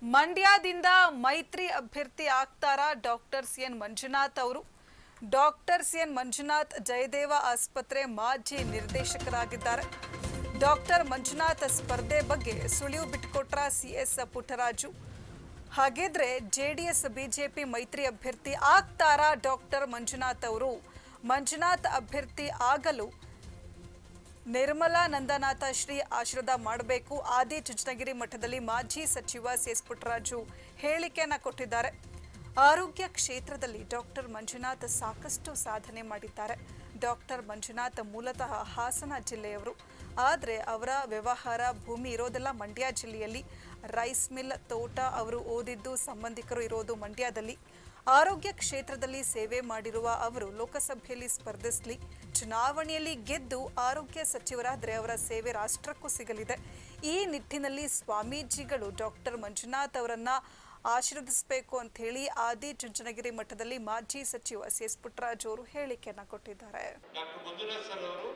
ಮಂಡ್ಯದಿಂದ ಮೈತ್ರಿ ಅಭ್ಯರ್ಥಿ ಆಗ್ತಾರಾ ಡಾಕ್ಟರ್ ಸಿಎನ್ ಮಂಜುನಾಥ್ ಅವರು? ಡಾಕ್ಟರ್ ಸಿಎನ್ ಮಂಜುನಾಥ್ ಜಯದೇವ ಆಸ್ಪತ್ರೆ ಮಾಜಿ ನಿರ್ದೇಶಕರಾಗಿದ್ದಾರೆ. ಡಾಕ್ಟರ್ ಮಂಜುನಾಥ್ ಸ್ಪರ್ಧೆ ಬಗ್ಗೆ ಸುಳಿವು ಬಿಟ್ಟುಕೊಟ್ರ ಸಿಎಸ್ ಪುಟ್ಟರಾಜು. ಹಾಗಿದ್ರೆ ಜೆಡಿಎಸ್ ಬಿಜೆಪಿ ಮೈತ್ರಿ ಅಭ್ಯರ್ಥಿ ಆಗ್ತಾರಾ ಡಾಕ್ಟರ್ ಮಂಜುನಾಥ್ ಅವರು? ಮಂಜುನಾಥ್ ಅಭ್ಯರ್ಥಿ ಆಗಲು ನಿರ್ಮಲಾ ನಂದನಾಥ ಶ್ರೀ ಆಶೀರ್ವಾದ ಮಾಡಬೇಕು. ಆದಿಚುಂಚನಗಿರಿ ಮಠದಲ್ಲಿ ಮಾಜಿ ಸಚಿವ ಸಿಎಸ್ ಪುಟ್ಟರಾಜು ಹೇಳಿಕೆಯನ್ನ ಕೊಟ್ಟಿದ್ದಾರೆ. ಆರೋಗ್ಯ ಕ್ಷೇತ್ರದಲ್ಲಿ ಡಾಕ್ಟರ್ ಮಂಜುನಾಥ್ ಸಾಕಷ್ಟು ಸಾಧನೆ ಮಾಡಿದ್ದಾರೆ. ಡಾಕ್ಟರ್ ಮಂಜುನಾಥ್ ಮೂಲತಃ ಹಾಸನ ಜಿಲ್ಲೆಯವರು. ಆದರೆ ಅವರ ವ್ಯವಹಾರ ಭೂಮಿ ಇರೋದೆಲ್ಲ ಮಂಡ್ಯ ಜಿಲ್ಲೆಯಲ್ಲಿ. ರೈಸ್ ಮಿಲ್, ತೋಟ, ಅವರು ಓದಿದ್ದು, ಸಂಬಂಧಿಕರು ಇರೋದು ಮಂಡ್ಯದಲ್ಲಿ. ಆರೋಗ್ಯ ಕ್ಷೇತ್ರದಲ್ಲಿ ಸೇವೆ ಮಾಡಿರುವ ಅವರು ಲೋಕಸಭೆಯಲ್ಲಿ ಸ್ಪರ್ಧಿಸಲಿ, ಚುನಾವಣೆಯಲ್ಲಿ ಗೆದ್ದು ಆರೋಗ್ಯ ಸಚಿವರಾದರೆ ಅವರ ಸೇವೆ ರಾಷ್ಟ್ರಕ್ಕೂ ಸಿಗಲಿದೆ. ಈ ನಿಟ್ಟಿನಲ್ಲಿ ಸ್ವಾಮೀಜಿಗಳು ಡಾಕ್ಟರ್ ಮಂಜುನಾಥ್ ಅವರನ್ನ ಆಶೀರ್ವದಿಸಬೇಕು ಅಂತ ಹೇಳಿ ಆದಿಚುಂಚನಗಿರಿ ಮಠದಲ್ಲಿ ಮಾಜಿ ಸಚಿವ ಸಿಎಸ್ ಪುಟ್ಟರಾಜು ಅವರು ಹೇಳಿಕೆಯನ್ನ ಕೊಟ್ಟಿದ್ದಾರೆ. ಡಾಕ್ಟರ್ ಮಂಜುನಾಥ್ ಸರ್ ಅವರು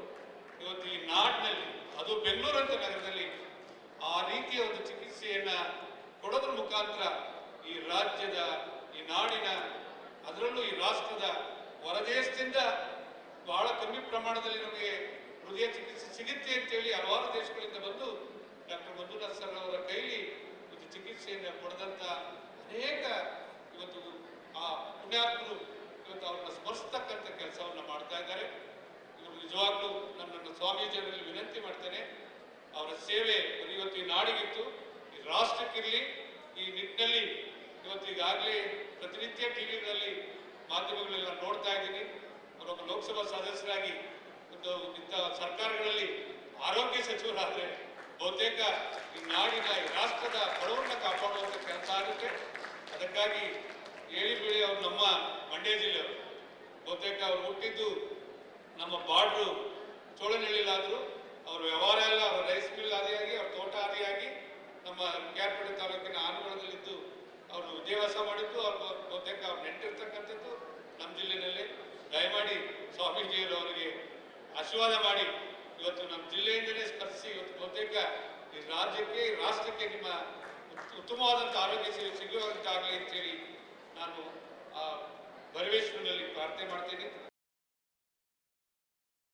ಇವತ್ತು ಈ ನಾಡಿನಲ್ಲಿ, ಅದು ಬೆಂಗಳೂರು ಅಂತ ನಗರದಲ್ಲಿ ಆ ರೀತಿಯ ಒಂದು ಚಿಕಿತ್ಸೆಯನ್ನ ಕೊಡೋದ್ರ ಮುಖಾಂತರ ಈ ರಾಜ್ಯದ, ಈ ನಾಡಿನ, ಅದರಲ್ಲೂ ಈ ರಾಷ್ಟ್ರದ ಹೊರದೇಶದಿಂದ ಬಹಳ ಕಮ್ಮಿ ಪ್ರಮಾಣದಲ್ಲಿ ನಮಗೆ ಹೃದಯ ಚಿಕಿತ್ಸೆ ಸಿಗುತ್ತೆ ಅಂತೇಳಿ ಹಲವಾರು ದೇಶಗಳಿಂದ ಬಂದು ಡಾಕ್ಟರ್ ಮಂಜುನಾಥ್ ಸರ್ ಅವರ ಕೈಲಿ ಒಂದು ಚಿಕಿತ್ಸೆಯನ್ನು ಪಡೆದಂತ ಅನೇಕ ಇವತ್ತು ಆ ಪುಣ್ಯಾತ್ಮರು ಇವತ್ತು ಅವ್ರನ್ನ ಸ್ಮರಿಸ್ತಕ್ಕಂಥ ಕೆಲಸವನ್ನ ಮಾಡ್ತಾ ಇದ್ದಾರೆ. ಇವರು ನಿಜವಾಗ್ಲೂ ನನ್ನ ಸ್ವಾಮೀಜಿಯವರಲ್ಲಿ ವಿನಂತಿ ಮಾಡ್ತೇನೆ, ಅವರ ಸೇವೆ ಇವತ್ತು ಈ ನಾಡಿಗಿತ್ತು, ಈ ರಾಷ್ಟ್ರಕ್ಕಿರಲಿ. ಈ ನಿಟ್ಟಿನಲ್ಲಿ ಇವತ್ತು ಈಗಾಗಲೇ ಪ್ರತಿನಿತ್ಯ ಟಿವಿಗಳಲ್ಲಿ ಮಾಧ್ಯಮಗಳೆಲ್ಲ ನೋಡ್ತಾ ಇದ್ದೀನಿ. ಅವರೊಬ್ಬ ಲೋಕಸಭಾ ಸದಸ್ಯರಾಗಿ ಒಂದು ಇಂಥ ಸರ್ಕಾರಗಳಲ್ಲಿ ಆರೋಗ್ಯ ಸಚಿವರಾದರೆ ಬಹುತೇಕ ಈ ನಾಡಿನ, ಈ ರಾಷ್ಟ್ರದ ಬಡವರನ್ನ ಕಾಪಾಡುವಂಥ ಕೆಲಸ ಆಗುತ್ತೆ. ಅದಕ್ಕಾಗಿ ಏಳಿ ಬೀಳಿ ಅವರು ನಮ್ಮ ಮಂಡ್ಯ ಜಿಲ್ಲೆಯವರು. ಬಹುತೇಕ ಅವರು ಹುಟ್ಟಿದ್ದು ನಮ್ಮ ಬಾರ್ಡ್ರು ಚೋಳನಹಳ್ಳಿಲಾದರೂ ಅವರ ವ್ಯವಹಾರ ಎಲ್ಲ ಅವರ ರೈಸ್ ಮಿಲ್ ಆದಿಯಾಗಿ, ಅವ್ರ ತೋಟ ಆದಿಯಾಗಿ ನಮ್ಮ ಕ್ಯಾರ್ಪೇಟೆ ತಾಲೂಕಿನ ಆನಗರದಲ್ಲಿದ್ದು ಅವರು ವಿದ್ಯಾಭ್ಯಾಸ ಮಾಡಿದ್ದು. ಅವ್ರು ಬಹುತೇಕ ಅವ್ರು ನೆಟ್ಟಿರ್ತಕ್ಕಂಥದ್ದು ನಮ್ಮ ಜಿಲ್ಲೆಯಲ್ಲಿ. ದಯಮಾಡಿ ಸ್ವಾಮೀಜಿಯವರು ಅವರಿಗೆ ಆಶೀರ್ವಾದ ಮಾಡಿ ಇವತ್ತು ನಮ್ಮ ಜಿಲ್ಲೆಯಿಂದಲೇ ಸ್ಪರ್ಶಿಸಿ ಇವತ್ತು ಬಹುತೇಕ ಈ ರಾಜ್ಯಕ್ಕೆ, ಈ ರಾಷ್ಟ್ರಕ್ಕೆ ನಿಮ್ಮ ಉತ್ತಮವಾದಂಥ ಆರೋಗ್ಯ ಸೇವೆ ಸಿಗುವಂತಾಗಲಿ ಅಂತೇಳಿ ನಾನು ಆ ಭರವೇಶ್ವರನಲ್ಲಿ ಪ್ರಾರ್ಥನೆ ಮಾಡ್ತೀನಿ.